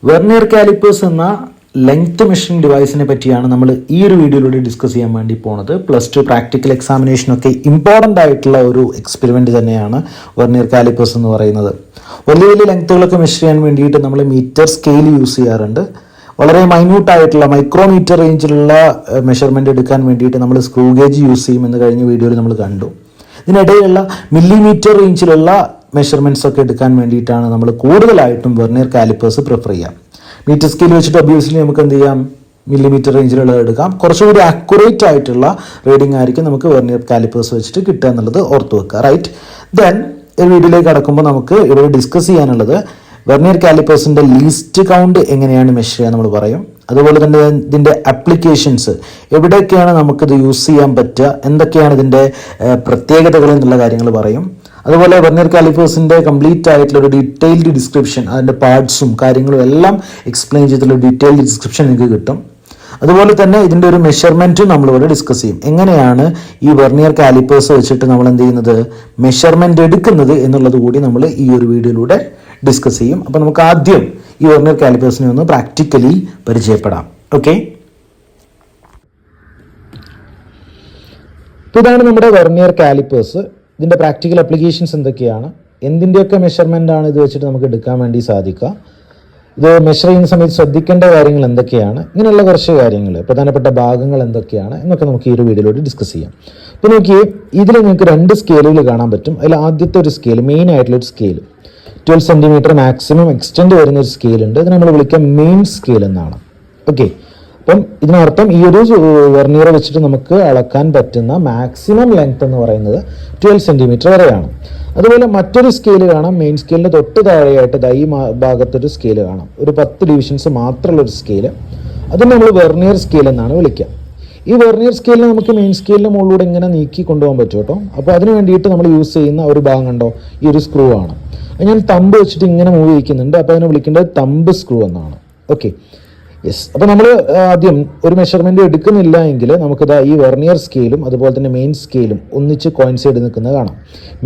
Vernier callipers എന്ന length measuring ഡിവൈസിനെ പറ്റിയാണ് നമ്മൾ ഈ ഒരു വീഡിയോയിലൂടെ ഡിസ്കസ് ചെയ്യാൻ വേണ്ടി പോണത്. +2 പ്രാക്ടിക്കൽ എക്സാമിനേഷനൊക്കെ ഇമ്പോർട്ടൻ്റ് ആയിട്ടുള്ള ഒരു എക്സ്പെരിമെൻറ്റ് തന്നെയാണ് വെർനിയർ കാലിപ്പേഴ്സ് എന്ന് പറയുന്നത്. വലിയ വലിയ ലെങ്ത്തുകളൊക്കെ മെഷർ ചെയ്യാൻ വേണ്ടിയിട്ട് നമ്മൾ മീറ്റർ സ്കെയിൽ യൂസ് ചെയ്യാറുണ്ട്. വളരെ മൈന്യൂട്ടായിട്ടുള്ള മൈക്രോമീറ്റർ റേഞ്ചിലുള്ള മെഷർമെൻറ്റ് എടുക്കാൻ വേണ്ടിയിട്ട് നമ്മൾ സ്ക്രൂ ഗേജ് യൂസ് ചെയ്യുമെന്ന് കഴിഞ്ഞ വീഡിയോയിൽ നമ്മൾ കണ്ടു. ഇതിനിടയിലുള്ള മില്ലിമീറ്റർ റേഞ്ചിലുള്ള മെഷർമെൻറ്റ്സ് ഒക്കെ എടുക്കാൻ വേണ്ടിയിട്ടാണ് നമ്മൾ കൂടുതലായിട്ടും വെർനിയർ കാലിപ്പേഴ്സ് പ്രിഫർ ചെയ്യാം. മീറ്റർ സ്കെയിൽ വെച്ചിട്ട് ഒബ്വിയസ്ലി നമുക്ക് എന്ത് ചെയ്യാം, മില്ലിമീറ്റർ റേഞ്ചിലുള്ളത് എടുക്കാം. കുറച്ചുകൂടി അക്യുറേറ്റ് ആയിട്ടുള്ള റീഡിംഗ് ആയിരിക്കും നമുക്ക് വെർനിയർ കാലിപ്പേഴ്സ് വെച്ചിട്ട് കിട്ടുക എന്നുള്ളത് ഓർത്ത് വെക്കുക. റൈറ്റ്, ദെൻ ഈ വീഡിയോയിലേക്ക് കടക്കുമ്പോൾ നമുക്ക് ഇവിടെ ഡിസ്കസ് ചെയ്യാനുള്ളത് വെർനിയർ കാലിപ്പേഴ്സിൻ്റെ ലീസ്റ്റ് കൗണ്ട് എങ്ങനെയാണ് മെഷർ ചെയ്യുക നമ്മൾ പറയും. അതുപോലെ തന്നെ ഇതിൻ്റെ ആപ്ലിക്കേഷൻസ് എവിടെയൊക്കെയാണ് നമുക്കിത് യൂസ് ചെയ്യാൻ പറ്റുക, എന്തൊക്കെയാണ് ഇതിൻ്റെ പ്രത്യേകതകൾ എന്നുള്ള കാര്യങ്ങൾ പറയും. അതുപോലെ വെർനിയർ കാലിപ്പേഴ്സിൻ്റെ കംപ്ലീറ്റ് ആയിട്ടുള്ള ഒരു ഡീറ്റെയിൽഡ് ഡിസ്ക്രിപ്ഷൻ, അതിൻ്റെ പാർട്സും കാര്യങ്ങളും എല്ലാം എക്സ്പ്ലെയിൻ ചെയ്തിട്ടുള്ള ഡീറ്റെയിൽഡ് ഡിസ്ക്രിപ്ഷൻ നിങ്ങൾക്ക് കിട്ടും. അതുപോലെ തന്നെ ഇതിൻ്റെ ഒരു മെഷർമെൻറ്റും നമ്മളിവിടെ ഡിസ്കസ് ചെയ്യും. എങ്ങനെയാണ് ഈ വെർനിയർ കാലിപ്പേഴ്സ് വെച്ചിട്ട് നമ്മൾ എന്ത് ചെയ്യുന്നത്, മെഷർമെൻറ്റ് എടുക്കുന്നത് എന്നുള്ളത് കൂടി നമ്മൾ ഈ ഒരു വീഡിയോയിലൂടെ ഡിസ്കസ് ചെയ്യും. അപ്പോൾ നമുക്ക് ആദ്യം ഈ വെർനിയർ കാലിപ്പേഴ്സിനെ ഒന്ന് പ്രാക്ടിക്കലി പരിചയപ്പെടാം. ഓക്കെ, ഇതാണ് നമ്മുടെ വെർനിയർ കാലിപ്പേഴ്സ്. ഇതിൻ്റെ പ്രാക്ടിക്കൽ ആപ്ലിക്കേഷൻസ് എന്തൊക്കെയാണ്, എന്തിൻ്റെയൊക്കെ മെഷർമെൻ്റ് ആണ് ഇത് വെച്ചിട്ട് നമുക്ക് എടുക്കാൻ വേണ്ടി സാധിക്കുക, ഇത് മെഷർ ചെയ്യുന്ന സമയത്ത് ശ്രദ്ധിക്കേണ്ട കാര്യങ്ങൾ എന്തൊക്കെയാണ്, ഇങ്ങനെയുള്ള കുറച്ച് കാര്യങ്ങൾ, പ്രധാനപ്പെട്ട ഭാഗങ്ങൾ എന്തൊക്കെയാണ് എന്നൊക്കെ നമുക്ക് ഈ ഒരു വീഡിയോയിലൂടെ ഡിസ്കസ് ചെയ്യാം. ഇപ്പോൾ നോക്കിയേ, ഇതിൽ നിങ്ങൾക്ക് 2 സ്കെയിലുകൾ കാണാൻ പറ്റും. അതിൽ ആദ്യത്തെ ഒരു സ്കെയിൽ, മെയിൻ ആയിട്ടുള്ളൊരു സ്കെയിൽ 12 സെൻറ്റിമീറ്റർ മാക്സിമം എക്സ്റ്റെൻഡ് വരുന്ന ഒരു സ്കെയിലുണ്ട്. ഇത് നമ്മൾ വിളിക്കുക മെയിൻ സ്കെയിൽ എന്നാണ്. ഓക്കെ, അപ്പം ഇതിനർത്ഥം ഈ ഒരു വെർനിയർ വെച്ചിട്ട് നമുക്ക് അളക്കാൻ പറ്റുന്ന മാക്സിമം ലെങ്ത് എന്ന് പറയുന്നത് 12 സെൻറ്റിമീറ്റർ വരെയാണ്. അതുപോലെ മറ്റൊരു സ്കെയിൽ കാണാം, മെയിൻ സ്കെയിലിൻ്റെ തൊട്ട് താഴെയായിട്ട് ഈ ഭാഗത്തൊരു സ്കെയിൽ കാണാം, ഒരു 10 ഡിവിഷൻസ് മാത്രമുള്ള ഒരു സ്കെയിൽ. അതിന് നമ്മൾ വെർനിയർ സ്കെയിൽ എന്നാണ് വിളിക്കുക. ഈ വെർനിയർ സ്കെയിലിനെ നമുക്ക് മെയിൻ സ്കെയിലിൻ്റെ മുകളിലൂടെ ഇങ്ങനെ നീക്കി കൊണ്ടുപോകാൻ പറ്റും കേട്ടോ. അപ്പോൾ അതിന് വേണ്ടിയിട്ട് നമ്മൾ യൂസ് ചെയ്യുന്ന ഒരു ഭാഗം കണ്ടോ, ഈ ഒരു സ്ക്രൂ ആണ്. ഞാൻ തമ്പ് വെച്ചിട്ട് ഇങ്ങനെ മൂവ് ചെയ്യിക്കുന്നുണ്ട്, അപ്പോൾ അതിനെ വിളിക്കേണ്ടത് തമ്പ് സ്ക്രൂ എന്നാണ്. Okay, yes. അപ്പോൾ നമ്മൾ ആദ്യം ഒരു മെഷർമെൻറ്റ് എടുക്കുന്നില്ല എങ്കിൽ നമുക്കിതാ ഈ വെർനിയർ സ്കെയിലും അതുപോലെ തന്നെ മെയിൻ സ്കെയിലും ഒന്നിച്ച് കോയിൻസൈഡ് നിൽക്കുന്നത് കാണാം.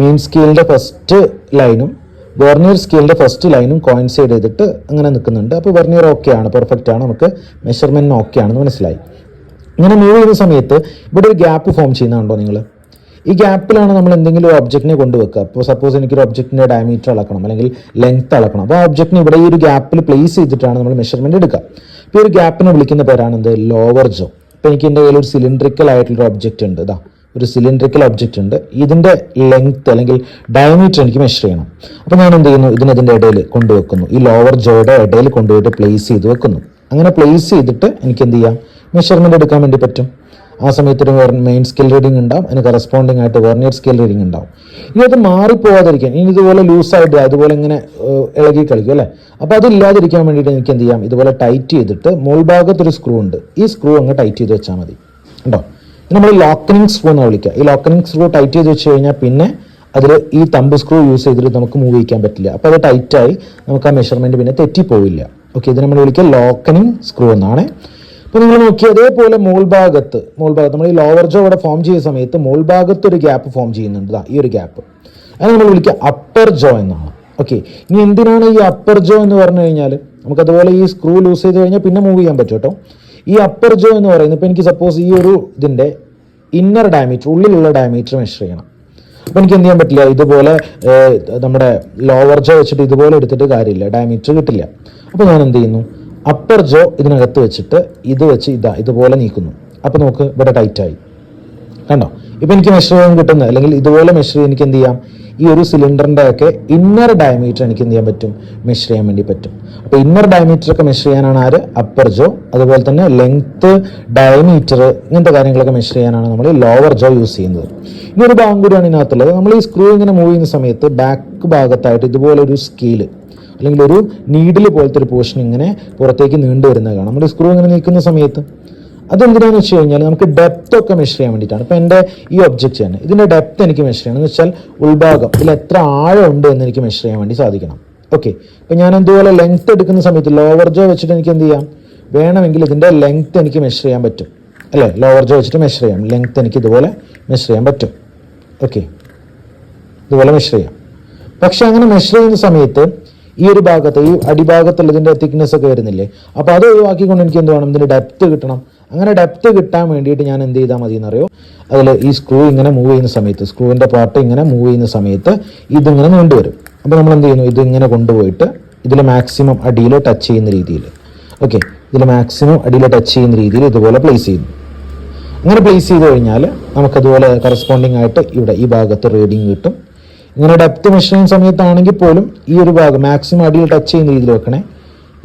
മെയിൻ സ്കെയിലിൻ്റെ ഫസ്റ്റ് ലൈനും വെർനിയർ സ്കെയിലിൻ്റെ ഫസ്റ്റ് ലൈനും കോയിൻസൈഡ് ചെയ്തിട്ട് അങ്ങനെ നിൽക്കുന്നുണ്ട്. അപ്പോൾ വെർനിയർ ഓക്കെ ആണ്, പെർഫെക്റ്റ് ആണ്, നമുക്ക് മെഷർമെൻറ്റിന് ഓക്കെ ആണെന്ന് മനസ്സിലായി. ഇങ്ങനെ മൂവ് ചെയ്യുന്ന സമയത്ത് ഇവിടെ ഒരു ഗ്യാപ്പ് ഫോം ചെയ്യുന്നുണ്ടോ നിങ്ങൾ? ഈ ഗ്യാപ്പിലാണ് നമ്മൾ എന്തെങ്കിലും ഒരു ഒബ്ജക്റ്റിനെ കൊണ്ടുവെക്കുക. അപ്പോൾ സപ്പോസ് എനിക്കൊരു ഒബ്ജക്റ്റിൻ്റെ ഡയമീറ്റർ അളക്കണം അല്ലെങ്കിൽ ലെങ്ത് അളക്കണം. അപ്പോൾ ആ ഒബ്ജക്റ്റിന് ഇവിടെ ഈ ഒരു ഗ്യാപ്പിൽ പ്ലേസ് ചെയ്തിട്ടാണ് നമ്മൾ മെഷർമെൻറ്റ് എടുക്കുക. ഇപ്പോൾ ഈ ഒരു ഗ്യാപ്പിനെ വിളിക്കുന്ന പേരാണ് എന്ത്, ലോവർ ജോ. ഇപ്പോൾ എനിക്ക് എൻ്റെ കയ്യിൽ ഒരു സിലിണ്ട്രിക്കൽ ആയിട്ടുള്ളൊരു ഒബ്ജക്റ്റ് ഉണ്ട്, ഇതാ ഒരു സിലിണ്ട്രിക്കൽ ഒബ്ജക്റ്റ് ഉണ്ട്. ഇതിൻ്റെ ലെങ്ത് അല്ലെങ്കിൽ ഡയമീറ്റർ എനിക്ക് മെഷർ ചെയ്യണം. അപ്പോൾ ഞാൻ എന്ത് ചെയ്യുന്നു, ഇതിൻ്റെ ഇടയിൽ കൊണ്ടുവെക്കുന്നു, ഈ ലോവർ ജോയുടെ ഇടയിൽ കൊണ്ടുപോയിട്ട് പ്ലേസ് ചെയ്ത് വെക്കുന്നു. അങ്ങനെ പ്ലേസ് ചെയ്തിട്ട് എനിക്ക് എന്ത് ചെയ്യാം, മെഷർമെൻറ്റ് എടുക്കാൻ വേണ്ടി പറ്റും. ആ സമയത്ത് ഒരു മെയിൻ സ്കെയിൽ റീഡിംഗ് ഉണ്ടാവും, അതിന് കറസ്പോണ്ടിങ് ആയിട്ട് വെർനിയർ സ്കെയിൽ റീഡിംഗ് ഉണ്ടാവും. ഇനി അത് മാറിപ്പോവാതിരിക്കാൻ, ഇനി ഇതുപോലെ ലൂസായിട്ട് അതുപോലെ ഇങ്ങനെ ഇളകി കളിക്കും അല്ലേ, അപ്പോൾ അതില്ലാതിരിക്കാൻ വേണ്ടിയിട്ട് എനിക്ക് എന്ത് ചെയ്യാം, ഇതുപോലെ ടൈറ്റ് ചെയ്തിട്ട് മുൾഭാഗത്തൊരു സ്ക്രൂ ഉണ്ട്, ഈ സ്ക്രൂ അങ്ങ് ടൈറ്റ് ചെയ്ത് വെച്ചാൽ മതി. ഉണ്ടോ, നമ്മൾ ലോക്കനിങ് സ്ക്രൂ എന്നാണ് വിളിക്കുക. ഈ ലോക്കനിങ് സ്ക്രൂ ടൈറ്റ് ചെയ്ത് വെച്ച് കഴിഞ്ഞാൽ പിന്നെ അതിൽ ഈ തമ്പ് സ്ക്രൂ യൂസ് ചെയ്തിട്ട് നമുക്ക് മൂവ് ചെയ്യിക്കാൻ പറ്റില്ല. അപ്പോൾ അത് ടൈറ്റായി നമുക്ക് ആ മെഷർമെൻറ്റ് പിന്നെ തെറ്റിപ്പോവില്ല. ഓക്കെ, ഇത് നമ്മൾ വിളിക്കുക ലോക്കനിങ് സ്ക്രൂ എന്നാണ്. ഇപ്പോൾ നിങ്ങൾ നോക്കി, അതേപോലെ മോൾഭാഗത്ത് നമ്മൾ ഈ ലോവർ ജോ ഇവിടെ ഫോം ചെയ്യുന്ന സമയത്ത് മോൾഭാഗത്ത് ഒരു ഗ്യാപ്പ് ഫോം ചെയ്യുന്നുണ്ട്, ഈ ഒരു ഗ്യാപ്പ്, അത് നമ്മൾ വിളിക്കുക അപ്പർ ജോ എന്നാണ്. ഓക്കെ, ഇനി എന്തിനാണ് ഈ അപ്പർ ജോ എന്ന് പറഞ്ഞു കഴിഞ്ഞാൽ, നമുക്കതുപോലെ ഈ സ്ക്രൂ ലൂസ് ചെയ്ത് കഴിഞ്ഞാൽ പിന്നെ മൂവ് ചെയ്യാൻ പറ്റും കേട്ടോ. ഈ അപ്പർ ജോ എന്ന് പറയുന്നത്, ഇപ്പോൾ എനിക്ക് സപ്പോസ് ഈ ഒരു ഇതിൻ്റെ ഇന്നർ ഡയമീറ്റർ, ഉള്ളിലുള്ള ഡയമീറ്റർ മെഷർ ചെയ്യണം. അപ്പോൾ എനിക്ക് എന്ത് ചെയ്യാൻ പറ്റില്ല, ഇതുപോലെ നമ്മുടെ ലോവർ ജോ വെച്ചിട്ട് ഇതുപോലെ എടുത്തിട്ട് കാര്യമില്ല, ഡയമീറ്റർ കിട്ടില്ല. അപ്പോൾ ഞാൻ എന്ത് ചെയ്യുന്നു, അപ്പർ ജോ ഇതിനകത്ത് വെച്ചിട്ട് ഇത് വെച്ച് ഇതുപോലെ നീക്കുന്നു. അപ്പോൾ നമുക്ക് ഇവിടെ ടൈറ്റായി കണ്ടോ. ഇപ്പോൾ എനിക്ക് മെഷർ ചെയ്യാൻ കിട്ടുന്നത്, അല്ലെങ്കിൽ ഇതുപോലെ മെഷർ ചെയ്യാൻ എനിക്ക് എന്ത് ചെയ്യാം, ഈ ഒരു സിലിണ്ടറിൻ്റെ ഒക്കെ ഇന്നർ ഡയമീറ്റർ എനിക്ക് എന്ത് ചെയ്യാൻ പറ്റും, മെഷർ ചെയ്യാൻ വേണ്ടി പറ്റും. അപ്പോൾ ഇന്നർ ഡയമീറ്റർ ഒക്കെ മെഷർ ചെയ്യാനാണ് ആര്, അപ്പർ ജോ. അതുപോലെ തന്നെ ലെങ്ത്ത്, ഡയമീറ്റർ, ഇങ്ങനത്തെ കാര്യങ്ങളൊക്കെ മെഷർ ചെയ്യാനാണ് നമ്മൾ ലോവർ ജോ യൂസ് ചെയ്യുന്നത്. ഇനി ഒരു ഭാഗം കൂടിയാണ് ഇതിനകത്തുള്ളത്. നമ്മൾ ഈ സ്ക്രൂ ഇങ്ങനെ മൂവ് ചെയ്യുന്ന സമയത്ത് ബാക്ക് ഭാഗത്തായിട്ട് ഇതുപോലെ ഒരു സ്കെയിൽ അല്ലെങ്കിൽ ഒരു നീഡിൽ പോലത്തെ ഒരു പോർഷൻ ഇങ്ങനെ പുറത്തേക്ക് നീണ്ടു വരുന്നത് കാണാം. നമ്മൾ സ്ക്രൂ ഇങ്ങനെ നീക്കുന്ന സമയത്ത് അതെന്തിനാണെന്ന് വെച്ച് കഴിഞ്ഞാൽ നമുക്ക് ഡെപ്ത് ഒക്കെ മെഷർ ചെയ്യാൻ വേണ്ടിയിട്ടാണ്. ഇപ്പോൾ എൻ്റെ ഈ ഒബ്ജക്റ്റ് തന്നെ, ഇതിൻ്റെ ഡെപ്ത് എനിക്ക് മെഷർ ചെയ്യണം എന്ന് വെച്ചാൽ ഉൾഭാഗം ഇതിൽ എത്ര ആഴം ഉണ്ട് എന്ന് എനിക്ക് മെഷർ ചെയ്യാൻ വേണ്ടി സാധിക്കണം. ഓക്കെ, ഇപ്പോൾ ഞാൻ എന്തുപോലെ ലെങ്ത് എടുക്കുന്ന സമയത്ത് ലോവർ ജോ വെച്ചിട്ട് എനിക്ക് എന്ത് ചെയ്യാം, വേണമെങ്കിൽ ഇതിൻ്റെ ലെങ്ത് എനിക്ക് മെഷർ ചെയ്യാൻ പറ്റും അല്ലേ, ലോവർ ജോ വെച്ചിട്ട് മെഷർ ചെയ്യാം, ലെങ്ത് എനിക്ക് ഇതുപോലെ മെഷർ ചെയ്യാൻ പറ്റും. ഓക്കെ, ഇതുപോലെ മെഷർ ചെയ്യാം. പക്ഷെ അങ്ങനെ മെഷർ ചെയ്യുന്ന സമയത്ത് ഈ ഒരു ഭാഗത്ത്, ഈ അടിഭാഗത്തുള്ള ഇതിൻ്റെ തിക്നെസ് ഒക്കെ വരുന്നില്ലേ, അപ്പോൾ അത് ഒഴിവാക്കിക്കൊണ്ട് എനിക്ക് എന്ത് വേണം, ഇതിൻ്റെ ഡെപ്ത് കിട്ടണം. അങ്ങനെ ഡെപ്ത് കിട്ടാൻ വേണ്ടിയിട്ട് ഞാൻ എന്ത് ചെയ്താൽ മതി എന്നറിയോ, അതിൽ ഈ സ്ക്രൂ ഇങ്ങനെ മൂവ് ചെയ്യുന്ന സമയത്ത്, സ്ക്രൂവിൻ്റെ പാർട്ട് ഇങ്ങനെ മൂവ് ചെയ്യുന്ന സമയത്ത് ഇതിങ്ങനെ നീണ്ടുവരും. അപ്പോൾ നമ്മൾ എന്ത് ചെയ്യുന്നു, ഇതിങ്ങനെ കൊണ്ടുപോയിട്ട് ഇതിൽ മാക്സിമം അടിയിൽ ടച്ച് ചെയ്യുന്ന രീതിയിൽ, ഓക്കെ, ഇതിൽ മാക്സിമം അടിയിൽ ടച്ച് ചെയ്യുന്ന രീതിയിൽ ഇതുപോലെ പ്ലേസ് ചെയ്യുന്നു. അങ്ങനെ പ്ലേസ് ചെയ്ത് കഴിഞ്ഞാൽ നമുക്കതുപോലെ കറസ്പോണ്ടിങ് ആയിട്ട് ഇവിടെ ഈ ഭാഗത്ത് റീഡിങ് കിട്ടും. ഇങ്ങനെ ഡെപ്ത് മെഷർ ചെയ്യുന്ന സമയത്താണെങ്കിൽ പോലും ഈ ഒരു ഭാഗം മാക്സിമം അടിയിൽ ടച്ച് ചെയ്യുന്ന രീതിയിൽ വെക്കണേ.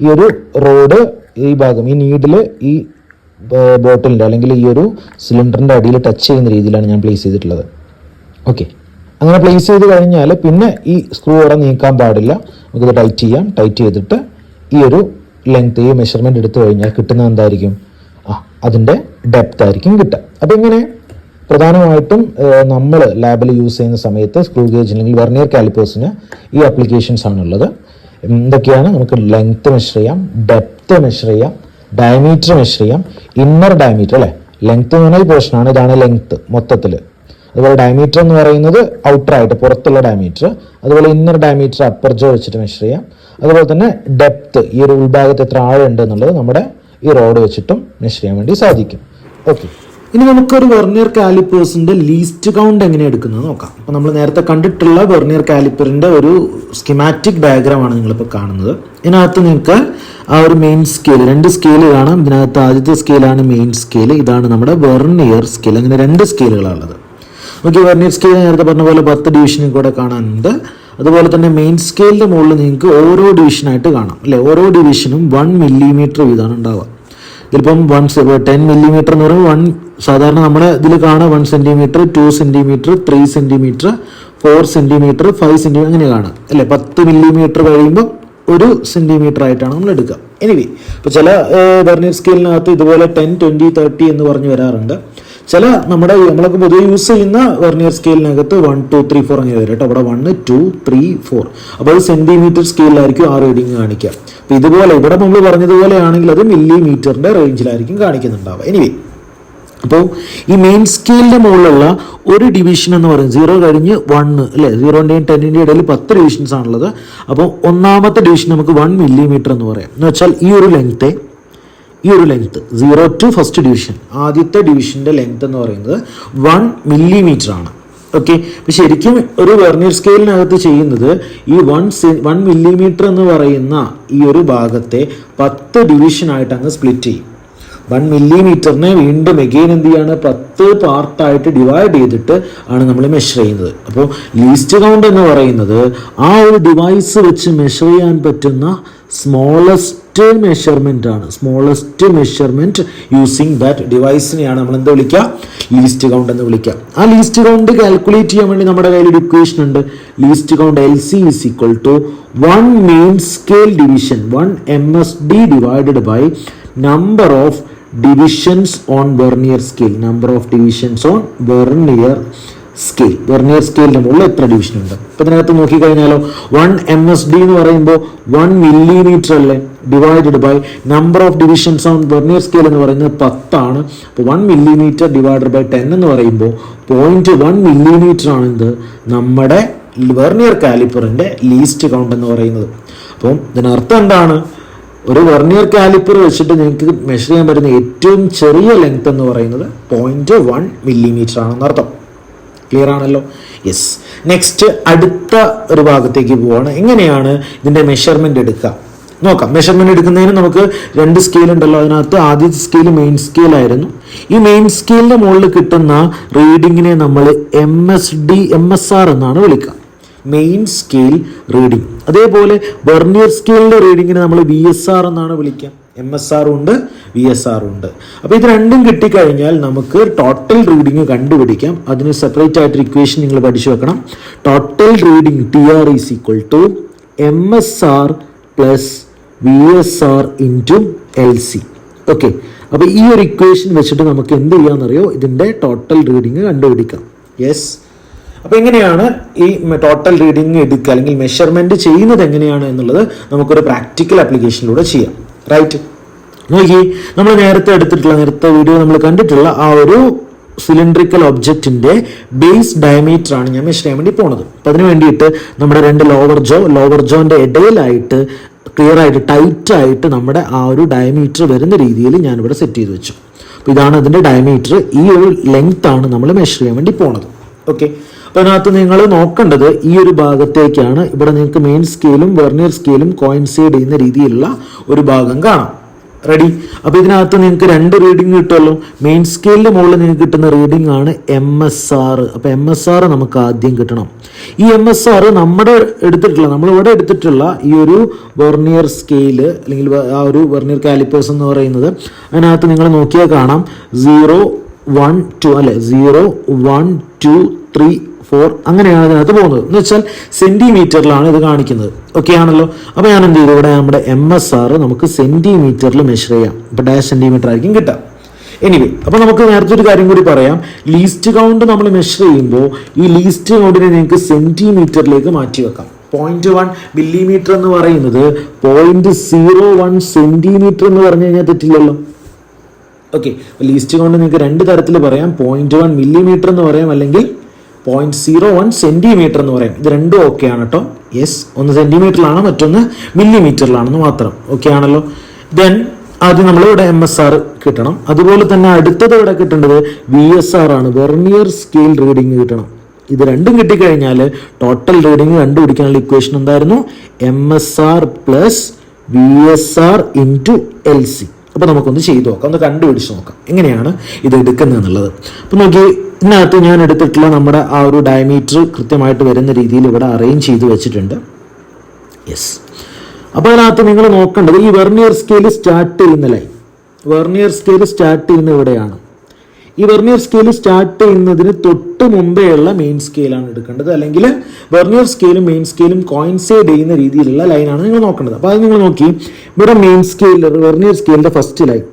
ഈ ഒരു റോഡ്, ഈ ഭാഗം, ഈ നീഡിൽ ഈ ബോട്ടിലിൻ്റെ അല്ലെങ്കിൽ ഈ ഒരു സിലിണ്ടറിൻ്റെ അടിയിൽ ടച്ച് ചെയ്യുന്ന രീതിയിലാണ് ഞാൻ പ്ലേസ് ചെയ്തിട്ടുള്ളത്. ഓക്കെ, അങ്ങനെ പ്ലേസ് ചെയ്ത് കഴിഞ്ഞാൽ പിന്നെ ഈ സ്ക്രൂ അവിടെ നീക്കാൻ പാടില്ല. നമുക്കിത് ടൈറ്റ് ചെയ്യാം. ടൈറ്റ് ചെയ്തിട്ട് ഈ ഒരു ലെങ്ത്, ഈ മെഷർമെൻറ്റ് എടുത്തു കഴിഞ്ഞാൽ കിട്ടുന്നത് എന്തായിരിക്കും, അതിൻ്റെ ഡെപ്ത് ആയിരിക്കും കിട്ടുക. അപ്പോൾ ഇങ്ങനെ പ്രധാനമായിട്ടും നമ്മൾ ലാബിൽ യൂസ് ചെയ്യുന്ന സമയത്ത് സ്ക്രൂ ഗേജ് അല്ലെങ്കിൽ വെർനിയർ കാലിപ്പേഴ്സിന് ഈ ആപ്ലിക്കേഷൻസ് ആണുള്ളത്. എന്തൊക്കെയാണ്, നമുക്ക് ലെങ്ത് മെഷർ ചെയ്യാം, ഡെപ്ത് മെഷർ ചെയ്യാം, ഡയമീറ്റർ മെഷർ ചെയ്യാം, ഇന്നർ ഡയമീറ്റർ അല്ലേ, ലെങ്ത് എന്ന് പറഞ്ഞാൽ ഈ പോർഷനാണ്, ഇതാണ് ലെങ്ത് മൊത്തത്തിൽ. അതുപോലെ ഡയമീറ്റർ എന്ന് പറയുന്നത് ഔട്ടറായിട്ട് പുറത്തുള്ള ഡയമീറ്റർ. അതുപോലെ ഇന്നർ ഡയമീറ്റർ അപ്പർ ജോ വെച്ചിട്ട് മെഷർ ചെയ്യാം. അതുപോലെ തന്നെ ഡെപ്ത്, ഈ ഒരു ഉൾഭാഗത്ത് എത്ര ആഴമുണ്ട് എന്നുള്ളത് നമ്മുടെ ഈ റോഡ് വെച്ചിട്ടും മെഷർ ചെയ്യാൻ വേണ്ടി സാധിക്കും. ഓക്കെ, ഇനി നമുക്കൊരു വെർനിയർ കാലിപ്പേഴ്സിന്റെ ലീസ്റ്റ് കൗണ്ട് എങ്ങനെ എടുക്കുന്നത് നോക്കാം. അപ്പോൾ നമ്മൾ നേരത്തെ കണ്ടിട്ടുള്ള വെർനിയർ കാലിപ്പറിന്റെ ഒരു സ്കിമാറ്റിക് ഡയഗ്രാമാണ് നിങ്ങളിപ്പോൾ കാണുന്നത്. ഇതിനകത്ത് നിങ്ങൾക്ക് ആ ഒരു മെയിൻ സ്കെയിൽ, 2 സ്കെയിൽ കാണാം. ഇതിനകത്ത് ആദ്യത്തെ സ്കെയിലാണ് മെയിൻ സ്കെയിൽ, ഇതാണ് നമ്മുടെ വെർനിയർ സ്കെയിൽ. അങ്ങനെ 2 സ്കെയിലുകളാണുള്ളത്. നമുക്ക് വെർനിയർ സ്കെയിൽ നേരത്തെ പറഞ്ഞ പോലെ 10 ഡിവിഷനും കൂടെ കാണാനുണ്ട്. അതുപോലെ തന്നെ മെയിൻ സ്കെയിലിൻ്റെ മുകളിൽ നിങ്ങൾക്ക് ഓരോ ഡിവിഷനായിട്ട് കാണാം അല്ലേ. ഓരോ ഡിവിഷനും 1 മില്ലിമീറ്റർ വീതമാണ് ഉണ്ടാവുക. ഇതിലിപ്പം 10 മില്ലിമീറ്റർ എന്ന് പറയുമ്പോൾ സാധാരണ നമ്മുടെ ഇതിൽ കാണാം 1 centimetre, 2 centimetre, 3 centimetre, 4 centimetre, 5 centimetre, അങ്ങനെ കാണാം അല്ലേ. 10 മില്ലിമീറ്റർ കഴിയുമ്പോൾ 1 സെൻറ്റിമീറ്റർ ആയിട്ടാണ് നമ്മൾ എടുക്കുക. എനിവേ, ഇപ്പോൾ ചില വെർനിയർ സ്കെയിലിനകത്ത് ഇതുപോലെ 10, 20, 30 എന്ന് പറഞ്ഞ് വരാറുണ്ട്. ചില നമ്മളൊക്കെ പൊതുവെ യൂസ് ചെയ്യുന്ന വെർനിയർ സ്കെയിലിനകത്ത് 1, 2, 3, 4 അങ്ങനെ വരും കേട്ടോ. അവിടെ 1, 2, 3, 4. അപ്പോൾ അത് സെൻറ്റിമീറ്റർ സ്കെയിലായിരിക്കും ആ റീഡിങ് കാണിക്കുക. അപ്പോൾ ഇതുപോലെ ഇവിടെ നമ്മൾ പറഞ്ഞതുപോലെയാണെങ്കിൽ അത് മില്ലിമീറ്ററിൻ്റെ റേഞ്ചിലായിരിക്കും കാണിക്കുന്നുണ്ടാവുക. എനിവേ, അപ്പോൾ ഈ മെയിൻ സ്കെയിലിൻ്റെ മുകളിലുള്ള ഒരു ഡിവിഷൻ എന്ന് പറയുന്നത് 0 കഴിഞ്ഞ് 1 അല്ലേ, 0ൻ്റെയും 10ൻ്റെയും ഇടയിൽ 10 ഡിവിഷൻസ് ആണുള്ളത്. അപ്പോൾ ഒന്നാമത്തെ ഡിവിഷൻ നമുക്ക് 1 മില്ലിമീറ്റർ എന്ന് പറയാം. എന്ന് വെച്ചാൽ ഈ ഒരു ലെങ്ത് 0 ടു ഫസ്റ്റ് ഡിവിഷൻ, ആദ്യത്തെ ഡിവിഷൻ്റെ ലെങ്ത് എന്ന് പറയുന്നത് 1 മില്ലിമീറ്റർ ആണ്. ഓക്കെ, അപ്പോൾ ശരിക്കും ഒരു വെർനിയർ സ്കെയിലിനകത്ത് ചെയ്യുന്നത് ഈ 1 മില്ലിമീറ്റർ എന്ന് പറയുന്ന ഈ ഒരു ഭാഗത്തെ 10 ഡിവിഷനായിട്ട് അങ്ങ് സ്പ്ലിറ്റ് ചെയ്യും. 1 മില്ലിമീറ്ററിനെ വീണ്ടും എഗെയിൻ എന്ത് ചെയ്യാണ്, 10 പാർട്ടായിട്ട് ഡിവൈഡ് ചെയ്തിട്ട് ആണ് നമ്മൾ മെഷർ ചെയ്യുന്നത്. അപ്പോൾ ലീസ്റ്റ് കൗണ്ട് എന്ന് പറയുന്നത് ആ ഒരു ഡിവൈസ് വെച്ച് മെഷർ ചെയ്യാൻ പറ്റുന്ന സ്മോളസ്റ്റ് മെഷർമെൻ്റ് ആണ്. സ്മോളസ്റ്റ് മെഷർമെൻറ്റ് യൂസിങ് ദാറ്റ് ഡിവൈസിനെയാണ് നമ്മൾ എന്താ വിളിക്കുക, ലീസ്റ്റ് കൗണ്ട് എന്ന് വിളിക്കുക. ആ ലീസ്റ്റ് കൗണ്ട് കാൽക്കുലേറ്റ് ചെയ്യാൻ വേണ്ടി നമ്മുടെ കയ്യിൽ ഒരു ഇക്വേഷൻ ഉണ്ട്. Least count LC is equal to 1 main scale division 1 MSD divided by number of divisions on vernier scale, number of divisions on vernier scale. Vernier സ്കെയിലിൻ്റെ മുകളിൽ എത്ര ഡിവിഷൻ ഉണ്ട്. അപ്പോൾ ഇതിനകത്ത് നോക്കിക്കഴിഞ്ഞാലോ 1 MSD എന്ന് പറയുമ്പോൾ 1 മില്ലിമീറ്റർ അല്ലേ, divided by number of divisions on vernier scale എന്ന് പറയുന്നത് 10 ആണ്. അപ്പോൾ 1 മില്ലിമീറ്റർ ഡിവൈഡഡ് ബൈ 10 എന്ന് പറയുമ്പോൾ 0.1 മില്ലിമീറ്റർ ആണ് ഇത് നമ്മുടെ വെർനിയർ കാലിപ്പറിൻ്റെ ലീസ്റ്റ് കൗണ്ട് എന്ന് പറയുന്നത്. അപ്പം ഇതിനർത്ഥം എന്താണ്, ഒരു വെർനിയർ കാലിപ്പർ വെച്ചിട്ട് നിങ്ങൾക്ക് മെഷർ ചെയ്യാൻ പറ്റുന്ന ഏറ്റവും ചെറിയ ലെങ്ത് എന്ന് പറയുന്നത് 0.1 മില്ലിമീറ്റർ ആണെന്നർത്ഥം. ക്ലിയർ ആണല്ലോ? യെസ്. നെക്സ്റ്റ് അടുത്ത ഒരു ഭാഗത്തേക്ക് പോവാണ്. എങ്ങനെയാണ് ഇതിൻ്റെ മെഷർമെൻറ്റ് എടുക്കുക നോക്കാം. മെഷർമെൻറ്റ് എടുക്കുന്നതിന് നമുക്ക് 2 സ്കെയിൽ ഉണ്ടല്ലോ. അതിനകത്ത് ആദ്യത്തെ സ്കെയിൽ മെയിൻ സ്കെയിൽ ആയിരുന്നു. ഈ മെയിൻ സ്കെയിലിൻ്റെ മുകളിൽ കിട്ടുന്ന റീഡിങ്ങിനെ നമ്മൾ MSR എന്നാണ് വിളിക്കുക, മെയിൻ സ്കെയിൽ റീഡിംഗ്. അതേപോലെ വെർനിയർ സ്കെയിലിൻ്റെ റീഡിങ്ങിനെ നമ്മൾ VSR എന്നാണ് വിളിക്കുക. MSR ഉണ്ട്, VSR ഉണ്ട്. അപ്പോൾ ഇത് രണ്ടും കിട്ടിക്കഴിഞ്ഞാൽ നമുക്ക് ടോട്ടൽ റീഡിങ് കണ്ടുപിടിക്കാം. അതിന് സെപ്പറേറ്റ് ആയിട്ടൊരു ഇക്വേഷൻ നിങ്ങൾ പഠിച്ചു വെക്കണം. Total reading TR is equal to MSR plus VSR into LC. Okay, അപ്പോൾ ഈ ഒരു ഇക്വേഷൻ വെച്ചിട്ട് നമുക്ക് എന്ത് ചെയ്യാമെന്നറിയോ, ഇതിൻ്റെ ടോട്ടൽ റീഡിങ് കണ്ടുപിടിക്കാം. യെസ്. അപ്പോൾ എങ്ങനെയാണ് ഈ ടോട്ടൽ റീഡിങ് എടുക്കുക അല്ലെങ്കിൽ മെഷർമെൻറ്റ് ചെയ്യുന്നത് എങ്ങനെയാണ് എന്നുള്ളത് നമുക്കൊരു പ്രാക്ടിക്കൽ ആപ്ലിക്കേഷനിലൂടെ ചെയ്യാം. റൈറ്റ്, നോക്കി നമ്മൾ നേരത്തെ വീഡിയോ നമ്മൾ കണ്ടിട്ടുള്ള ആ ഒരു സിലിണ്ടറിക്കൽ ഒബ്ജക്റ്റിന്റെ ബേസ് ഡയമീറ്റർ ആണ് ഞാൻ മെഷർ ചെയ്യാൻ വേണ്ടി പോണത്. അപ്പം അതിന് വേണ്ടിയിട്ട് നമ്മുടെ രണ്ട് ലോവർ ജോന്റെ ഇടയിലായിട്ട് ക്ലിയർ ആയിട്ട് ടൈറ്റ് ആയിട്ട് നമ്മുടെ ആ ഒരു ഡയമീറ്റർ വരുന്ന രീതിയിൽ ഞാനിവിടെ സെറ്റ് ചെയ്ത് വെച്ചു. അപ്പോൾ ഇതാണ് അതിൻ്റെ ഡയമീറ്റർ. ഈ ഒരു ലെങ്ത് ആണ് നമ്മൾ മെഷർ ചെയ്യാൻ വേണ്ടി പോണത്. ഓക്കെ, അപ്പോൾ അതിനകത്ത് നിങ്ങൾ നോക്കേണ്ടത് ഈ ഒരു ഭാഗത്തേക്കാണ്. ഇവിടെ നിങ്ങൾക്ക് മെയിൻ സ്കെയിലും വെർനിയർ സ്കെയിലും കോയിൻസൈഡ് ചെയ്യുന്ന രീതിയിലുള്ള ഒരു ഭാഗം കാണാം. റെഡി? അപ്പോൾ ഇതിനകത്ത് നിങ്ങൾക്ക് രണ്ട് റീഡിങ് കിട്ടുമല്ലോ. മെയിൻ സ്കെയിലിൻ്റെ മുകളിൽ നിങ്ങൾക്ക് കിട്ടുന്ന റീഡിംഗ് ആണ് MSR. അപ്പോൾ MSR നമുക്ക് ആദ്യം കിട്ടണം. ഈ MSR നമ്മളിവിടെ എടുത്തിട്ടുള്ള ഈ ഒരു വെർനിയർ സ്കെയില് അല്ലെങ്കിൽ ആ ഒരു വെർനിയർ കാലിപ്പേഴ്സ് എന്ന് പറയുന്നത്, അതിനകത്ത് നിങ്ങൾ നോക്കിയാൽ കാണാം 0, 1, 2 അല്ലെ, 0, 1, 2, 3, 4 അങ്ങനെയാണ് ഇതിനകത്ത് പോകുന്നത്. എന്ന് വെച്ചാൽ സെന്റിമീറ്ററിലാണ് ഇത് കാണിക്കുന്നത്. ഓക്കെ ആണല്ലോ? അപ്പോൾ ഞാൻ എന്ത് ചെയ്തു, ഇവിടെ നമ്മുടെ MSR നമുക്ക് സെന്റിമീറ്ററിൽ മെഷർ ചെയ്യാം. ഇപ്പോൾ ഡാഷ് സെന്റിമീറ്റർ ആയിരിക്കും കിട്ടുക. എനിവേ, അപ്പോൾ നമുക്ക് നേരത്തെ ഒരു കാര്യം കൂടി പറയാം. ലീസ്റ്റ് കൗണ്ട് നമ്മൾ മെഷർ ചെയ്യുമ്പോൾ ഈ ലീസ്റ്റ് കൗണ്ടിനെ നിങ്ങൾക്ക് സെന്റിമീറ്ററിലേക്ക് മാറ്റി വെക്കാം. 0.1 മില്ലിമീറ്റർ എന്ന് പറയുന്നത് 0.01 സെന്റിമീറ്റർ എന്ന് പറഞ്ഞു കഴിഞ്ഞാൽ തെറ്റില്ലല്ലോ. ഓക്കെ, ലീസ്റ്റ് കൗണ്ട് നിങ്ങൾക്ക് രണ്ട് തരത്തിൽ പറയാം. 0.1 മില്ലിമീറ്റർ എന്ന് പറയാം, അല്ലെങ്കിൽ 0.01 സെന്റിമീറ്റർ എന്ന് പറയാം. ഇത് രണ്ടും ഓക്കെ ആണ് കേട്ടോ. യെസ്, ഒന്ന് സെന്റിമീറ്ററിലാണ്, മറ്റൊന്ന് മില്ലിമീറ്ററിലാണെന്ന് മാത്രം. ഓക്കെ ആണല്ലോ? ദെൻ ആദ്യം നമ്മൾ ഇവിടെ MSR കിട്ടണം. അതുപോലെ തന്നെ അടുത്തത് ഇവിടെ കിട്ടേണ്ടത് VSR ആണ്, വെർനിയർ സ്കെയിൽ റീഡിങ് കിട്ടണം. ഇത് രണ്ടും കിട്ടിക്കഴിഞ്ഞാൽ ടോട്ടൽ റീഡിങ് കണ്ടുപിടിക്കാനുള്ള ഇക്വേഷൻ എന്തായിരുന്നു? MSR plus VSR into LC. അപ്പോൾ നമുക്കൊന്ന് ചെയ്തു നോക്കാം, ഒന്ന് കണ്ടുപിടിച്ച് നോക്കാം എങ്ങനെയാണ് ഇത് എടുക്കുന്നത് എന്നുള്ളത്. അപ്പോൾ നോക്കി, ഇതിനകത്ത് ഞാൻ എടുത്തിട്ടുള്ള നമ്മുടെ ആ ഒരു ഡയമീറ്റർ കൃത്യമായിട്ട് വരുന്ന രീതിയിൽ ഇവിടെ അറേഞ്ച് ചെയ്ത് വെച്ചിട്ടുണ്ട്. യെസ്, അപ്പോൾ അതിനകത്ത് നിങ്ങൾ നോക്കേണ്ടത് ഈ വെർനിയർ സ്കെയിൽ സ്റ്റാർട്ട് ചെയ്യുന്ന ലൈൻ, വെർനിയർ സ്കെയിൽ സ്റ്റാർട്ട് ചെയ്യുന്ന ഇവിടെയാണ്. ഈ വെർനിയർ സ്കെയിൽ സ്റ്റാർട്ട് ചെയ്യുന്നതിന് തൊട്ട് മുമ്പേ ഉള്ള മെയിൻ സ്കെയിലാണ് എടുക്കേണ്ടത്, അല്ലെങ്കിൽ വെർനിയർ സ്കെയിലും മെയിൻ സ്കെയിലും കോയിൻസൈഡ് ചെയ്യുന്ന രീതിയിലുള്ള ലൈനാണ് നിങ്ങൾ നോക്കേണ്ടത്. അപ്പോൾ അത് നിങ്ങൾ നോക്കി, ഇവിടെ മെയിൻ സ്കെയിൽ വെർനിയർ സ്കെയിലിന്റെ ഫസ്റ്റ് ലൈൻ,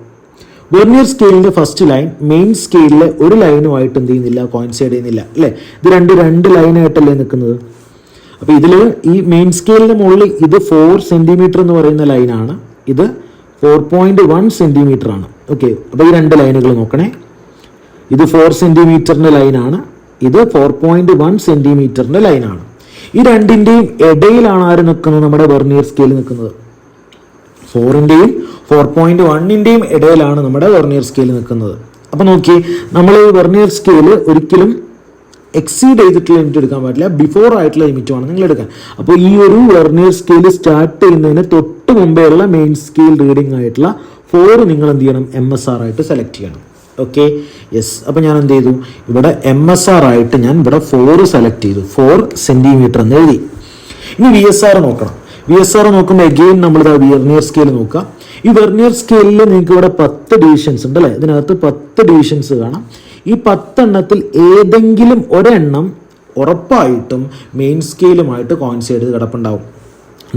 വെർനിയർ സ്കെയിലിന്റെ ഫസ്റ്റ് ലൈൻ മെയിൻ സ്കെയിലിലെ ഒരു ലൈനുമായിട്ട് എന്ത് ചെയ്യുന്നില്ല, കോയിൻസൈഡ് ചെയ്യുന്നില്ല അല്ലേ? ഇത് രണ്ട് ലൈനായിട്ടല്ലേ നിൽക്കുന്നത്. അപ്പോൾ ഇതിൽ ഈ മെയിൻ സ്കെയിലിന്റെ മുകളിൽ ഇത് 4 സെന്റിമീറ്റർ എന്ന് പറയുന്ന ലൈനാണ്, ഇത് 4.1 സെന്റിമീറ്റർ ആണ്. ഓക്കെ, അപ്പോൾ ഈ രണ്ട് ലൈനുകൾ നോക്കണേ. ഇത് 4 സെന്റിമീറ്ററിന്റെ ലൈനാണ്, ഇത് 4.1 സെന്റിമീറ്ററിന്റെ ലൈനാണ്. ഈ രണ്ടിന്റെയും ഇടയിലാണ് ആര് നിൽക്കുന്നത്? നമ്മുടെ വെർനിയർ സ്കെയിൽ നിൽക്കുന്നത്. 4ന്റെയും 4.1ന്റെയും ഇടയിലാണ് നമ്മുടെ വെർനിയർ സ്കെയിൽ നിൽക്കുന്നത്. അപ്പോൾ നോക്കി, നമ്മൾ ഈ വെർനിയർ സ്കെയിൽ ഒരിക്കലും എക്സീഡ് ചെയ്തിട്ടുള്ള ലിമിറ്റ് എടുക്കാൻ പാടില്ല, ബിഫോർ ആയിട്ടുള്ള ലിമിറ്റ് വേണം നിങ്ങൾ എടുക്കാൻ. അപ്പോൾ ഈ ഒരു വെർനിയർ സ്കെയിൽ സ്റ്റാർട്ട് ചെയ്യുന്നതിന് തൊട്ട് മുമ്പേ ഉള്ള മെയിൻ സ്കെയിൽ റീഡിംഗ് ആയിട്ടുള്ള 4 നിങ്ങൾ എന്ത് ചെയ്യണം? MSR ആയിട്ട് സെലക്ട് ചെയ്യണം. Okay, yes. അപ്പോൾ ഞാൻ എന്ത് ചെയ്തു, ഇവിടെ MSR ആയിട്ട് ഞാൻ ഇവിടെ 4 സെലക്ട് ചെയ്തു, 4 സെന്റിമീറ്റർ എന്ന് എഴുതി. ഇനി VSR നോക്കണം. VSR നോക്കുമ്പോൾ അഗെയിൻ നമ്മൾ വെർനിയർ സ്കെയിൽ നോക്കുക. ഈ വെർനിയർ സ്കെയിലിൽ നിങ്ങൾക്ക് ഇവിടെ 10 ഡിവിഷൻസ് ഉണ്ട് അല്ലേ? ഇതിനകത്ത് 10 ഡിവിഷൻസ് കാണാം. ഈ 10 എണ്ണത്തിൽ ഏതെങ്കിലും ഒരെണ്ണം ഉറപ്പായിട്ടും മെയിൻ സ്കെയിലുമായിട്ട് കോയിൻസൈഡ് ചെയ്ത് കിടപ്പുണ്ടാവും.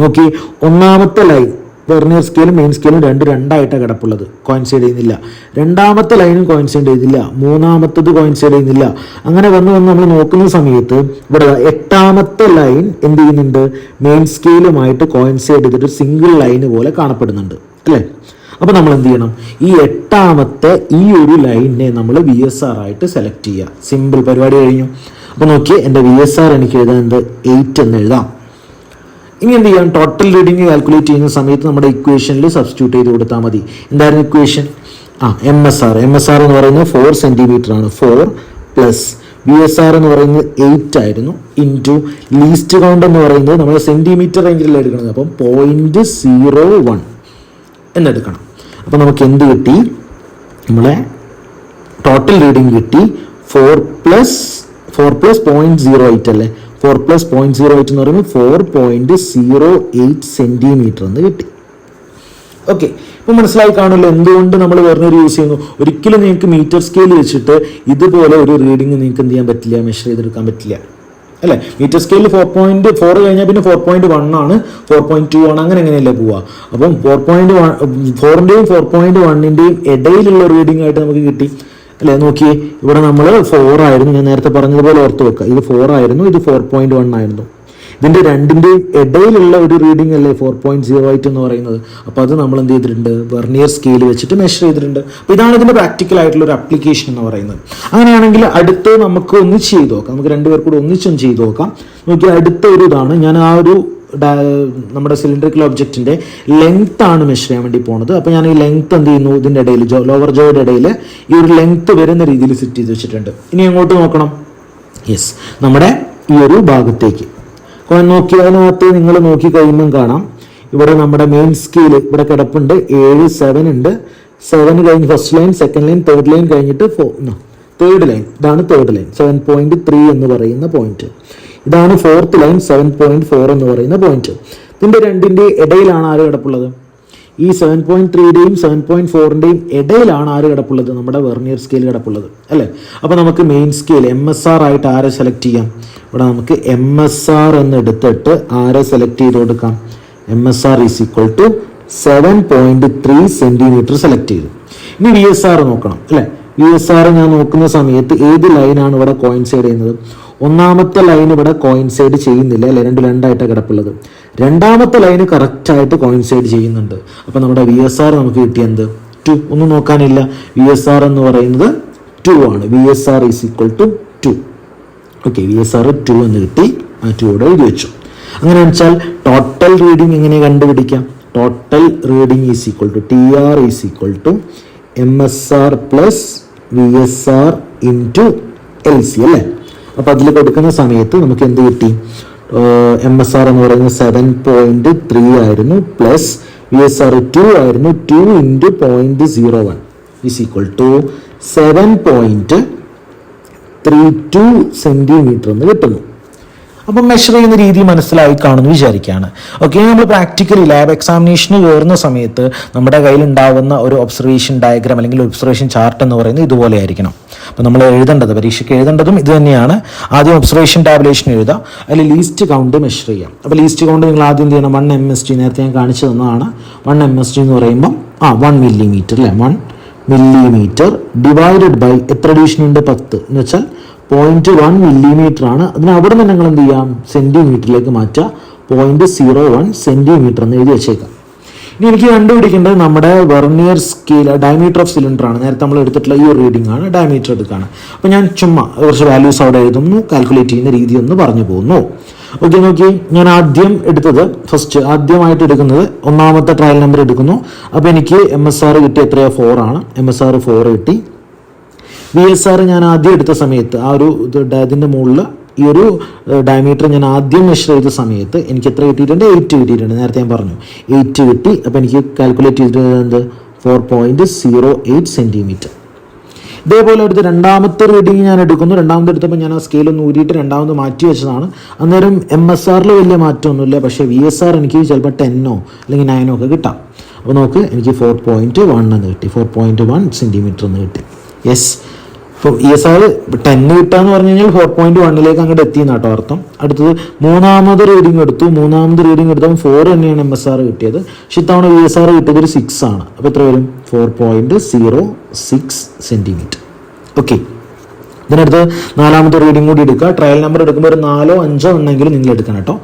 നോക്കി, ഒന്നാമത്തെ ലൈൻ വെർനിയർ സ്കെയിലും മെയിൻ സ്കെയിലും രണ്ടായിട്ടാണ് കിടപ്പുള്ളത്, കോയിൻസൈഡ് ചെയ്യുന്നില്ല. രണ്ടാമത്തെ ലൈനും കോയിൻസൈഡ് ചെയ്തില്ല, മൂന്നാമത്തത് കോയിൻസൈഡ് ചെയ്യുന്നില്ല. അങ്ങനെ വന്ന് നമ്മൾ നോക്കുന്ന സമയത്ത് ഇവിടെ 8ാമത്തെ ലൈൻ എന്ത് ചെയ്യുന്നുണ്ട്? മെയിൻ സ്കെയിലുമായിട്ട് കോയിൻസൈഡ് ചെയ്തിട്ട് സിംഗിൾ ലൈന് പോലെ കാണപ്പെടുന്നുണ്ട് അല്ലേ? അപ്പോൾ നമ്മൾ എന്ത് ചെയ്യണം? ഈ 8ാമത്തെ ഈ ഒരു ലൈനിനെ നമ്മൾ VSR ആയിട്ട് സെലക്ട് ചെയ്യുക. സിമ്പിൾ പരിപാടി കഴിഞ്ഞു. അപ്പോൾ നോക്കിയേ, എൻ്റെ VSR എനിക്ക് എഴുതാൻ 8 എന്ന് എഴുതാം. ഇനി എന്ത് ചെയ്യാം? ടോട്ടൽ റീഡിംഗ് കാൽക്കുലേറ്റ് ചെയ്യുന്ന സമയത്ത് നമ്മുടെ ഇക്വേഷനിൽ സബ്സ്റ്റിറ്റ്യൂട്ട് ചെയ്ത് കൊടുത്താൽ മതി. എന്തായിരുന്നു ഇക്വേഷൻ? MSR എന്ന് പറയുന്നത് 4 സെന്റിമീറ്റർ ആണ്. 4 പ്ലസ് VSR എന്ന് പറയുന്നത് 8 ആയിരുന്നു, ഇൻറ്റു ലീസ്റ്റ് കൗണ്ട് എന്ന് പറയുന്നത് നമ്മൾ സെന്റിമീറ്റർ റേഞ്ചിലാണ് എടുക്കുന്നത്. അപ്പം 0.01 എന്നെടുക്കണം. അപ്പോൾ നമുക്ക് എന്ത് കിട്ടി? നമ്മളെ ടോട്ടൽ റീഡിംഗ് കിട്ടി 4 പ്ലസ് 0.08 അല്ലേ? 4 പ്ലസ് 0.08 എന്ന് പറയുമ്പോൾ 4.08 സെന്റിമീറ്റർ എന്ന് കിട്ടി. ഓക്കെ, ഇപ്പം മനസ്സിലായി കാണുമല്ലോ എന്തുകൊണ്ട് നമ്മൾ വെർനിയർ യൂസ് ചെയ്യുന്നു. ഒരിക്കലും നിങ്ങൾക്ക് മീറ്റർ സ്കെയിൽ വെച്ചിട്ട് ഇതുപോലെ ഒരു റീഡിംഗ് നിങ്ങൾക്ക് എന്ത് ചെയ്യാൻ പറ്റില്ല, മെഷർ ചെയ്തെടുക്കാൻ പറ്റില്ല അല്ലേ? മീറ്റർ സ്കെയിലിൽ 4.4 കഴിഞ്ഞാൽ പിന്നെ 4.1 ആണ്, 4.2 ആണ്, അങ്ങനെയല്ലേ പോവുക. അപ്പം 4.1 4.1ന്റെയും ഇടയിലുള്ള റീഡിംഗ് ആയിട്ട് നമുക്ക് കിട്ടി അല്ലേ? നോക്കിയേ, ഇവിടെ നമ്മൾ 4 ആയിരുന്നു, ഞാൻ നേരത്തെ പറഞ്ഞതുപോലെ ഓർത്ത് വെക്കുക. ഇത് 4 ആയിരുന്നു, ഇത് 4.1 ആയിരുന്നു. ഇതിൻ്റെ രണ്ടിൻ്റെയും ഇടയിലുള്ള ഒരു റീഡിംഗ് അല്ലേ 4.08 എന്ന് പറയുന്നത്. അപ്പോൾ അത് നമ്മൾ എന്ത് ചെയ്തിട്ടുണ്ട്, വെർനിയർ സ്കെയിൽ വെച്ചിട്ട് മെഷർ ചെയ്തിട്ടുണ്ട്. അപ്പോൾ ഇതാണ് ഇതിൻ്റെ പ്രാക്ടിക്കൽ ആയിട്ടുള്ള ഒരു ആപ്ലിക്കേഷൻ എന്ന് പറയുന്നത്. അങ്ങനെയാണെങ്കിൽ അടുത്ത് നമുക്ക് ഒന്നിച്ച് ചെയ്ത് നോക്കാം, നമുക്ക് രണ്ടുപേർ കൂടെ ഒന്നിച്ചൊന്ന് ചെയ്ത് നോക്കാം. നോക്കി അടുത്ത ഒരു ഇതാണ്, ഞാൻ ആ ഒരു നമ്മുടെ സിലിണ്ടറിക്കൽ ഒബ്ജക്റ്റിൻ്റെ ലെങ്ത് ആണ് മെഷർ ചെയ്യാൻ വേണ്ടി പോകുന്നത്. അപ്പോൾ ഞാൻ ഈ ലെങ്ത് എന്ത് ചെയ്യുന്നു, ഇതിൻ്റെ ഇടയിൽ ലോവർ ജോയുടെ ഇടയിൽ ഈ ഒരു ലെങ്ത് വരുന്ന രീതിയിൽ സെറ്റ് ചെയ്ത് വെച്ചിട്ടുണ്ട്. ഇനി അങ്ങോട്ട് നോക്കണം. യെസ്, നമ്മുടെ ഈ ഒരു ഭാഗത്തേക്ക് നോക്കിയതിനകത്ത് നിങ്ങൾ നോക്കി കഴിയുമ്പം കാണാം, ഇവിടെ നമ്മുടെ മെയിൻ സ്കെയിൽ ഇവിടെ കിടപ്പുണ്ട്. 7 7 ഉണ്ട്. 7 കഴിഞ്ഞ് first line, second line, third line കഴിഞ്ഞിട്ട് തേർഡ് ലൈൻ. ഇതാണ് തേർഡ് ലൈൻ 7.3 എന്ന് പറയുന്ന പോയിന്റ്. ഇതാണ് ഫോർത്ത് ലൈൻ 7.4 എന്ന് പറയുന്ന പോയിന്റ്. ഇതിൻ്റെ രണ്ടിൻ്റെ ഇടയിലാണ് ആര് കിടപ്പുള്ളത്? ഈ 7.3യുടെയും 7.4ൻ്റെയും ഇടയിലാണ് ആര് കിടപ്പുള്ളത്? നമ്മുടെ വെർനിയർ സ്കെയിൽ കിടപ്പുള്ളത് അല്ലേ. അപ്പോൾ നമുക്ക് മെയിൻ സ്കെയിൽ MSR ആയിട്ട് ആരെ സെലക്ട് ചെയ്യാം? ഇവിടെ നമുക്ക് MSR എന്ന് എടുത്തിട്ട് ആരെ സെലക്ട് ചെയ്ത് കൊടുക്കാം? MSR is equal to 7.3 centimetre select ചെയ്തു. ഇനി VSR നോക്കണം അല്ലേ. VSR ഞാൻ നോക്കുന്ന സമയത്ത് ഏത് ലൈനാണ് ഇവിടെ കോയിൻസൈഡ് ചെയ്യുന്നത്? ഒന്നാമത്തെ ലൈൻ ഇവിടെ കോയിൻസൈഡ് ചെയ്യുന്നില്ല അല്ലെ, രണ്ടായിട്ടാണ് കിടപ്പുള്ളത്. രണ്ടാമത്തെ ലൈന് കറക്റ്റായിട്ട് കോയിൻസൈഡ് ചെയ്യുന്നുണ്ട്. അപ്പോൾ നമ്മുടെ VSR നമുക്ക് കിട്ടിയത് 2. ഒന്നും നോക്കാനില്ല, VSR എന്ന് പറയുന്നത് 2 ആണ്. VSR is equal to 2. Okay, VSR 2 എന്ന് കിട്ടി. ആ 2 ഇവിടെ എഴുതി വെച്ചു. അങ്ങനെ വെച്ചാൽ ടോട്ടൽ റീഡിംഗ് എങ്ങനെ കണ്ടുപിടിക്കാം? Total reading is equal to TR is equal to MSR plus VSR into LC അല്ലേ. അപ്പോൾ അതിൽ കൊടുക്കുന്ന സമയത്ത് നമുക്ക് എന്ത് കിട്ടി? MSR എന്ന് പറയുന്നത് 7.3 ആയിരുന്നു, പ്ലസ് VSR 2 ആയിരുന്നു. 2 into 0.01 is equal to 7.32 centimetre എന്ന് കിട്ടുന്നു. അപ്പം മെഷർ ചെയ്യുന്ന രീതി മനസ്സിലായി കാണുമെന്ന് വിചാരിക്കുകയാണ്. ഓക്കെ, നമ്മൾ പ്രാക്ടിക്കലി ലാബ് എക്സാമിനേഷന് കയറുന്ന സമയത്ത് നമ്മുടെ കയ്യിൽ ഉണ്ടാവുന്ന ഒരു ഒബ്സർവേഷൻ ഡയഗ്രാം അല്ലെങ്കിൽ ഒബ്സർവേഷൻ ചാർട്ട് എന്ന് പറയുന്നത് ഇതുപോലെ ആയിരിക്കണം. അപ്പോൾ നമ്മൾ എഴുതേണ്ടത്, പരീക്ഷയ്ക്ക് എഴുതേണ്ടതും ഇത് തന്നെയാണ്. ആദ്യം ഒബ്സർവേഷൻ ടാബുലേഷൻ എഴുതാം, അതിൽ ലീസ്റ്റ് കൗണ്ട് മെഷർ ചെയ്യാം. അപ്പോൾ ലീസ്റ്റ് കൗണ്ട് നിങ്ങൾ ആദ്യം എന്ത് ചെയ്യണം? 1 MSD, നേരത്തെ ഞാൻ കാണിച്ചു തന്നതാണ്. 1 MSD എന്ന് പറയുമ്പം 1 മില്ലിമീറ്റർ അല്ലേ. 1 മില്ലിമീറ്റർ ഡിവൈഡഡ് ബൈ എത്ര ഡിവിഷൻ ഉണ്ട്? 10 എന്ന് വെച്ചാൽ 0.1 മില്ലിമീറ്റർ ആണ്. അതിന് അവിടെ നിന്ന് നിങ്ങൾ എന്ത് ചെയ്യാം? സെൻറ്റിമീറ്ററിലേക്ക് മാറ്റുക. 0.01 സെൻറ്റിമീറ്റർ എന്ന് എഴുതി വെച്ചേക്കാം. ഇനി എനിക്ക് കണ്ടുപിടിക്കേണ്ടത് നമ്മുടെ vernier scale diameter of cylinder ആണ്. നേരത്തെ നമ്മൾ എടുത്തിട്ടുള്ള ഈ ഒരു റീഡിംഗ് ആണ്, ഡയമീറ്റർ എടുക്കുകയാണ്. അപ്പോൾ ഞാൻ ചുമ്മാ കുറച്ച് വാല്യൂസ് അവിടെ എഴുതുന്നു, കാൽക്കുലേറ്റ് ചെയ്യുന്ന രീതി ഒന്ന് പറഞ്ഞു പോകുന്നു. ഓക്കെ, നോക്കി, ഞാൻ ആദ്യമായിട്ട് എടുക്കുന്നത് ഒന്നാമത്തെ ട്രയൽ നമ്പർ എടുക്കുന്നു. അപ്പോൾ എനിക്ക് MSR കിട്ടി എത്രയാണ്? 4 ആണ്. MSR 4 കിട്ടി. VSR ഞാൻ ആദ്യം എടുത്ത സമയത്ത് ആ ഒരു ഇതിൻ്റെ മുകളിൽ ഈ ഒരു ഡയമീറ്റർ ഞാൻ ആദ്യം മെഷർ ചെയ്ത സമയത്ത് എനിക്ക് എത്ര കിട്ടിയിട്ടുണ്ട്? 8 കിട്ടിയിട്ടുണ്ട്. നേരത്തെ ഞാൻ പറഞ്ഞു 8 കിട്ടി. അപ്പോൾ എനിക്ക് കാൽക്കുലേറ്റ് ചെയ്തിട്ട് 4.08 സെൻറ്റിമീറ്റർ. ഇതേപോലെ എടുത്ത് രണ്ടാമത്തെ റീഡിങ് ഞാൻ എടുക്കുന്നു. രണ്ടാമത്തെ എടുത്തപ്പോൾ ഞാൻ ആ സ്കെയിലൊന്ന് ഊരിയിട്ട് രണ്ടാമത് മാറ്റി വെച്ചതാണ്. അന്നേരം MSRൽ വലിയ മാറ്റമൊന്നുമില്ല, പക്ഷേ VSR എനിക്ക് ചിലപ്പോൾ 10 അല്ലെങ്കിൽ 9 ഒക്കെ കിട്ടാം. അപ്പോൾ നമുക്ക് എനിക്ക് 4.1 എന്ന് കിട്ടി. 4.1 സെൻറ്റിമീറ്റർ എന്ന് കിട്ടി. യെസ്, ഇപ്പോൾ ESR 10 കിട്ടാന്ന് പറഞ്ഞു കഴിഞ്ഞാൽ 4.1ലേക്ക് അങ്ങോട്ട് എത്തിയെന്ന് കേട്ടോ അർത്ഥം. അടുത്തത് മൂന്നാമത് റീഡിംഗ് എടുത്തു. മൂന്നാമത് റീഡിംഗ് എടുത്തപ്പോൾ 4 തന്നെയാണ് MSR കിട്ടിയത്. പക്ഷേ ഇത്തവണ VSR കിട്ടിയത് ഒരു 6 ആണ്. അപ്പോൾ എത്ര വരും? 4.06 സെൻറ്റിമീറ്റർ. ഓക്കെ, ഇതിനടുത്ത് നാലാമത്തെ റീഡിംഗ് കൂടി എടുക്കുക. ട്രയൽ നമ്പർ എടുക്കുമ്പോൾ ഒരു 4 5 ഉണ്ടെങ്കിലും നിങ്ങൾ എടുക്കണം കേട്ടോ.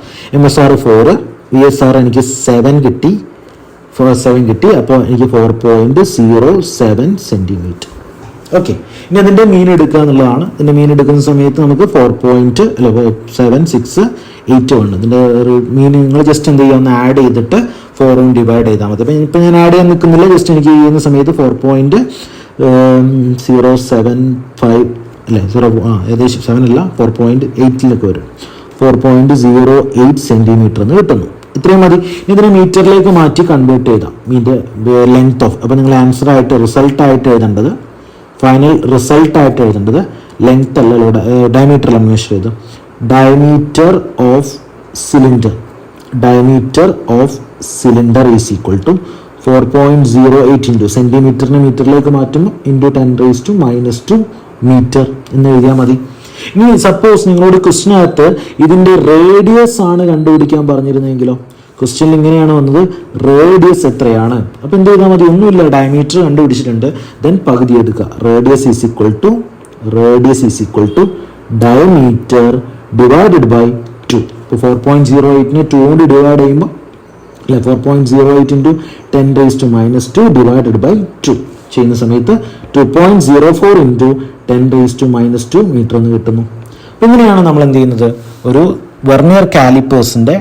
MSR 4, VSR എനിക്ക് 7 കിട്ടി. 7 കിട്ടി. അപ്പോൾ എനിക്ക് 4.07 സെൻറ്റിമീറ്റർ. ഓക്കെ, ഇനി അതിൻ്റെ മീൻ എടുക്കുക എന്നുള്ളതാണ്. ഇതിൻ്റെ മീൻ എടുക്കുന്ന സമയത്ത് നമുക്ക് 4.7681. ഇതിൻ്റെ മീൻ നിങ്ങൾ ജസ്റ്റ് എന്ത് ചെയ്യുക? ഒന്ന് ആഡ് ചെയ്തിട്ട് 4 ഡിവൈഡ് ചെയ്താൽ മതി. അപ്പം ഇപ്പം ഞാൻ ആഡ് ചെയ്യാൻ നിൽക്കുന്നില്ല. ജസ്റ്റ് എനിക്ക് ചെയ്യുന്ന സമയത്ത് 4.075 അല്ലേ, ഏകദേശം 7 അല്ല 4.8 വരും. 4.08 സെൻറ്റിമീറ്റർ എന്ന് കിട്ടുന്നു. ഇത്രയും മതി. ഇതിനെ മീറ്ററിലേക്ക് മാറ്റി കൺവേർട്ട് ചെയ്താൽ മീൻ്റെ ലെങ്ത് ഓഫ്. അപ്പോൾ നിങ്ങൾ ആൻസറായിട്ട് റിസൾട്ടായിട്ട് എഴുതേണ്ടത്, ഫൈനൽ റിസൾട്ടായിട്ട് എഴുതേണ്ടത് ലെങ്ത് അല്ല, ഡയമീറ്റർ മെഷർ ചെയ്ത് diameter of cylinder is equal to 4.08 into സെൻറ്റിമീറ്ററിനെ മീറ്ററിലേക്ക് മാറ്റുന്നു ഇൻറ്റു 10⁻⁻² മീറ്റർ എന്ന് എഴുതിയാൽ മതി. ഇനി സപ്പോസ് നിങ്ങളോട് ക്വസ്റ്റിനകത്ത് ഇതിൻ്റെ റേഡിയസ് ആണ് കണ്ടുപിടിക്കാൻ പറഞ്ഞിരുന്നെങ്കിലോ? ക്വസ്റ്റ്യനിൽ ഇങ്ങനെയാണ് വന്നത്, റേഡിയസ് എത്രയാണ്? അപ്പോൾ എന്ത് ചെയ്താൽ മതി? ഒന്നുമില്ല, ഡയമീറ്റർ കണ്ടുപിടിച്ചിട്ടുണ്ട്, ദെൻ പകുതി എടുക്കുക. Radius is equal to diameter divided by 2. അപ്പോൾ 4.08 2 കൊണ്ട് ഡിവൈഡ് ചെയ്യുമ്പോൾ അല്ലെ 4.08 ഇൻറ്റു 10⁻² ഡിവൈഡഡ് ബൈ 2 ചെയ്യുന്ന സമയത്ത് 2.04 ഇൻറ്റു 10⁻² മീറ്റർ എന്ന് കിട്ടുന്നു. അപ്പോൾ ഇങ്ങനെയാണ് നമ്മൾ എന്ത് ചെയ്യുന്നത്, ഒരു വെർനിയർ കാലിപ്പേഴ്സിൻ്റെ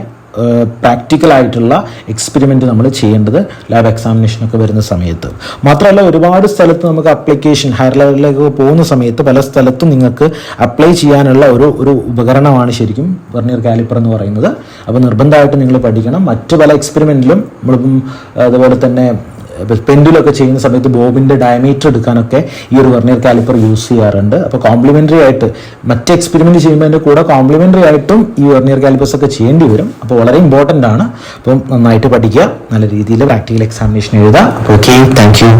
പ്രാക്ടിക്കലായിട്ടുള്ള എക്സ്പെരിമെൻറ്റ് നമ്മൾ ചെയ്യേണ്ടത് ലാബ് എക്സാമിനേഷനൊക്കെ വരുന്ന സമയത്ത്. മാത്രമല്ല ഒരുപാട് സ്ഥലത്ത് നമുക്ക് അപ്ലിക്കേഷൻ ഹയർ ലെവലിലേക്ക് പോകുന്ന സമയത്ത് പല സ്ഥലത്തും നിങ്ങൾക്ക് അപ്ലൈ ചെയ്യാനുള്ള ഒരു ഉപകരണമാണ് ശരിക്കും വെർനിയർ കാലിപ്പർ എന്ന് പറയുന്നത്. അപ്പോൾ നിർബന്ധമായിട്ട് നിങ്ങൾ പഠിക്കണം. മറ്റു പല എക്സ്പെരിമെൻറ്റിലും നമ്മളിപ്പം അതുപോലെ തന്നെ പെൻഡിലൊക്കെ ചെയ്യുന്ന സമയത്ത് ബോബിൻ്റെ ഡയമീറ്റർ എടുക്കാനൊക്കെ ഈ ഒരു വെർനിയർ കാലിപ്പർ യൂസ് ചെയ്യാറുണ്ട്. അപ്പോൾ കോംപ്ലിമെൻ്ററി ആയിട്ട് മറ്റ് എക്സ്പെരിമെൻറ്റ് ചെയ്യുമ്പോൾ അതിൻ്റെ കൂടെ കോംപ്ലിമെൻ്ററി ആയിട്ടും ഈ വെർനിയർ കാലിപ്പേഴ്സ് ഒക്കെ ചെയ്യേണ്ടി വരും. അപ്പോൾ വളരെ ഇമ്പോർട്ടൻ്റ് ആണ്. അപ്പം നന്നായിട്ട് പഠിക്കുക, നല്ല രീതിയിൽ പ്രാക്ടിക്കൽ എക്സാമിനേഷൻ എഴുതുക. അപ്പോൾ ഓക്കെ, താങ്ക് യു.